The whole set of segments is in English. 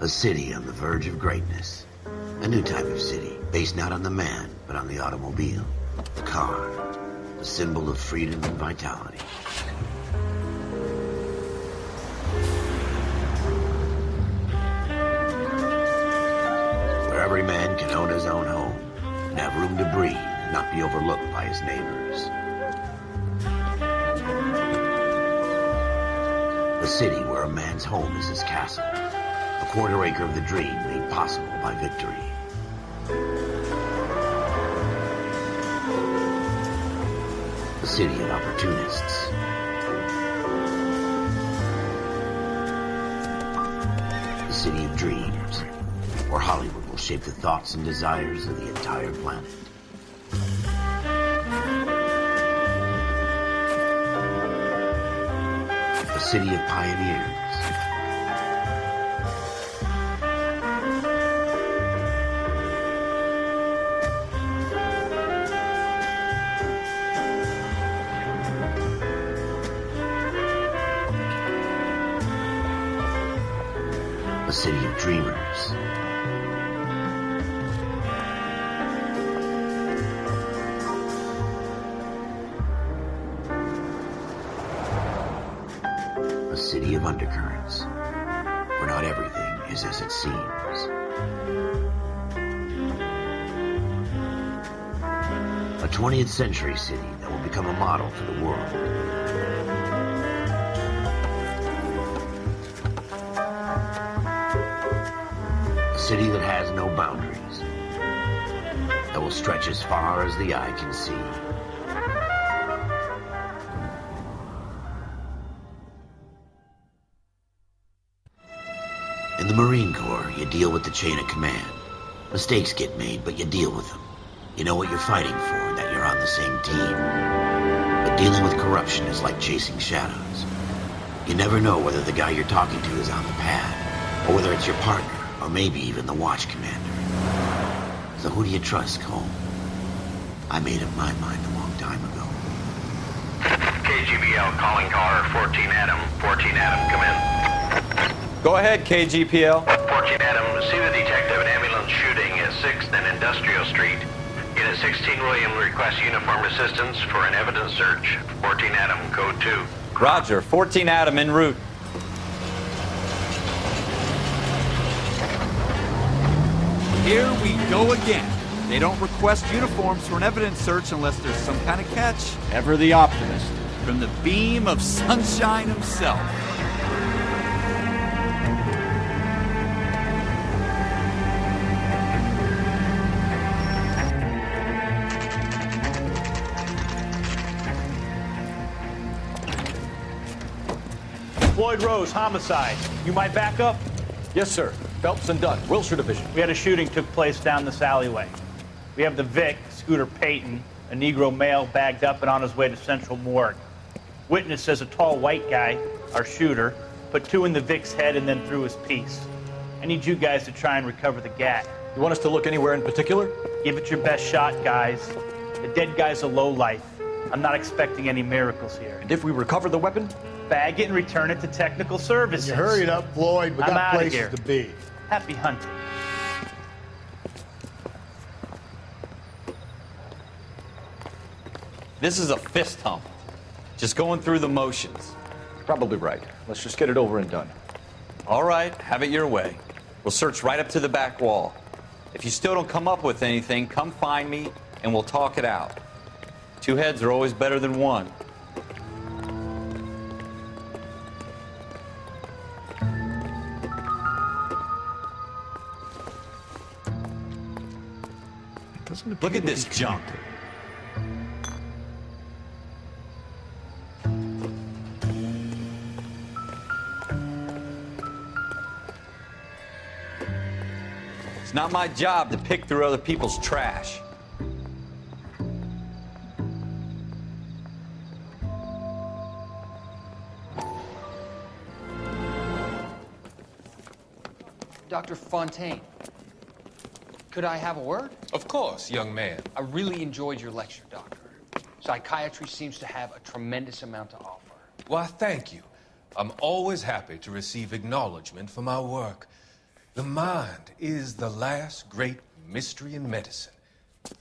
A city on the verge of greatness. A new type of city, based not on the man, but on the automobile. The car. A symbol of freedom and vitality. Where every man can own his own home, and have room to breathe, and not be overlooked by his neighbors. A city where a man's home is his castle. A quarter acre of the dream made possible by victory. A city of opportunists. A city of dreams, where Hollywood will shape the thoughts and desires of the entire planet. A city of pioneers. A city of dreamers. A city of undercurrents, where not everything is as it seems. A 20th century city that will become a model for the world. A city that has no boundaries, that will stretch as far as the eye can see. In the Marine Corps, you deal with the chain of command. Mistakes get made, but you deal with them. You know what you're fighting for, and that you're on the same team. But dealing with corruption is like chasing shadows. You never know whether the guy you're talking to is on the pad, or whether it's your partner, or maybe even the watch commander. So who do you trust, Cole? I made up my mind a long time ago. KGBL calling caller 14 Adam. 14 Adam, come in. Go ahead, KGPL. 14 Adam, see the detective in ambulance shooting at 6th and Industrial Street. Unit 16 William requests uniformed assistance for an evidence search. 14 Adam, code 2. Roger, 14 Adam en route. Here we go again. They don't request uniforms for an evidence search unless there's some kind of catch. Ever the optimist. From the beam of sunshine himself. Floyd Rose, homicide. You might back up? Yes, sir. Phelps and Dunn, Wilshire Division. We had a shooting took place down this alleyway. We have the Vic, Scooter Payton, a Negro male bagged up and on his way to Central Morgue. Witness says a tall white guy, our shooter, put 2 in the Vic's head and then threw his piece. I need you guys to try and recover the gat. You want us to look anywhere in particular? Give it your best shot, guys. The dead guy's a lowlife. I'm not expecting any miracles here. And if we recover the weapon? Bag it and return it to technical services. You hurry it up, Floyd. We I'm got outta places here. to be. Happy hunting. This is a fist hump. Just going through the motions. Probably right. Let's just get it over and done. All right, have it your way. We'll search right up to the back wall. If you still don't come up with anything, come find me and we'll talk it out. 2 heads are always better than 1. Look at this junk. It's not my job to pick through other people's trash. Dr. Fontaine, could I have a word? Of course, young man. I really enjoyed your lecture, Doctor. Psychiatry seems to have a tremendous amount to offer. Why, thank you. I'm always happy to receive acknowledgement for my work. The mind is the last great mystery in medicine.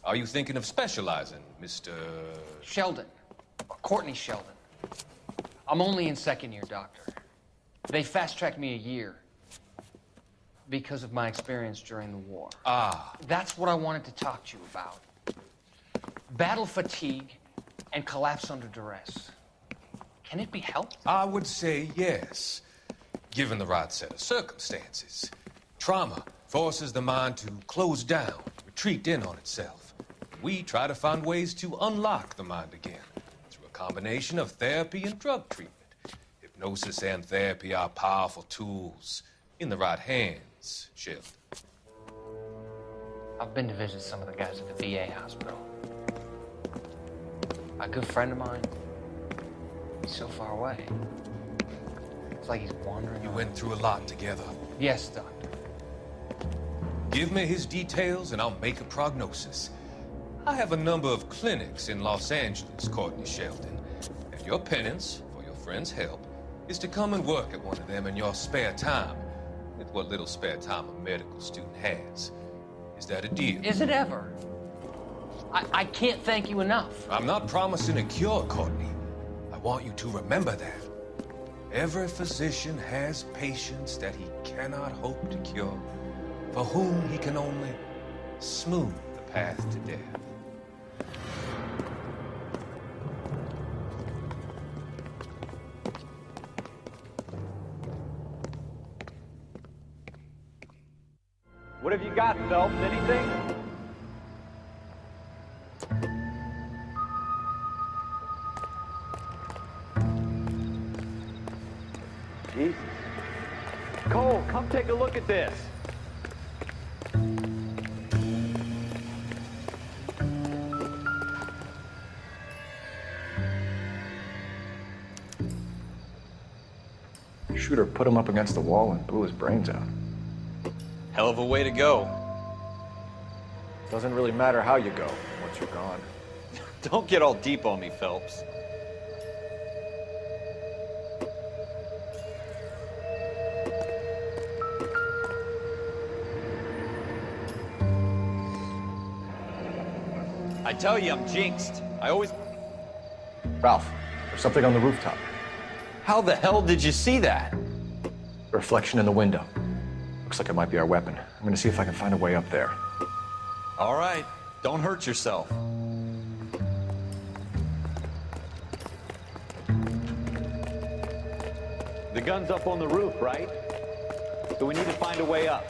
Are you thinking of specializing, Mr. Sheldon. Courtney Sheldon. I'm only in second year, Doctor. They fast-tracked me a year because of my experience during the war. Ah. That's what I wanted to talk to you about. Battle fatigue and collapse under duress. Can it be helped? I would say yes, given the right set of circumstances. Trauma forces the mind to close down, retreat in on itself. We try to find ways to unlock the mind again through a combination of therapy and drug treatment. Hypnosis and therapy are powerful tools in the right hands, Sheldon. I've been to visit some of the guys at the VA hospital. A good friend of mine, he's so far away. It's like he's wandering. You went through a lot together. Yes, Doctor. Give me his details and I'll make a prognosis. I have a number of clinics in Los Angeles, Courtney Sheldon, and your penance, for your friend's help, is to come and work at one of them in your spare time, with what little spare time a medical student has. Is that a deal? Is it ever? I can't thank you enough. I'm not promising a cure, Courtney. I want you to remember that. Every physician has patients that he cannot hope to cure, for whom he can only smooth the path to death. What have you got, Phelps? Anything? Jesus. Cole, come take a look at this. Shooter put him up against the wall and blew his brains out. Hell of a way to go. Doesn't really matter how you go once you're gone. Don't get all deep on me, Phelps. I tell you, I'm jinxed. I always... Ralph, there's something on the rooftop. How the hell did you see that? A reflection in the window. Looks like it might be our weapon. I'm gonna see if I can find a way up there. All right, don't hurt yourself. The gun's up on the roof, right? So we need to find a way up.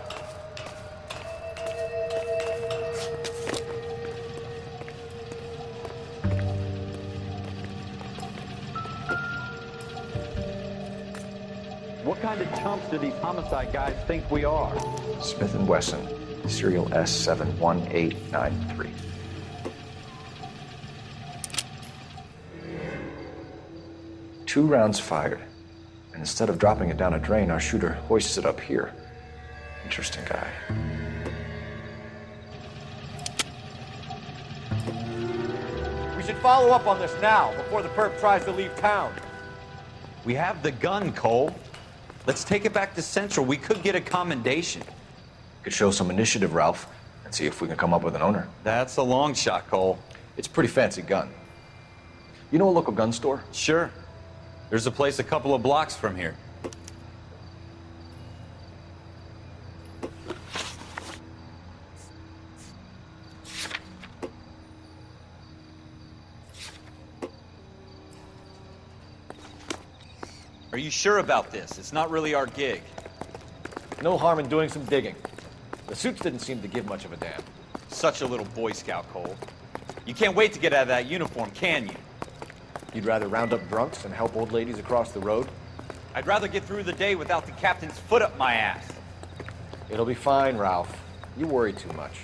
What kind of chumps do these homicide guys think we are? Smith & Wesson, serial S71893. Two rounds fired, and instead of dropping it down a drain, our shooter hoists it up here. Interesting guy. We should follow up on this now, before the perp tries to leave town. We have the gun, Cole. Let's take it back to Central. We could get a commendation. Could show some initiative, Ralph, and see if we can come up with an owner. That's a long shot, Cole. It's a pretty fancy gun. You know a local gun store? Sure. There's a place a couple of blocks from here. Are you sure about this? It's not really our gig. No harm in doing some digging. The suits didn't seem to give much of a damn. Such a little Boy Scout, Cole. You can't wait to get out of that uniform, can you? You'd rather round up drunks and help old ladies across the road? I'd rather get through the day without the captain's foot up my ass. It'll be fine, Ralph. You worry too much.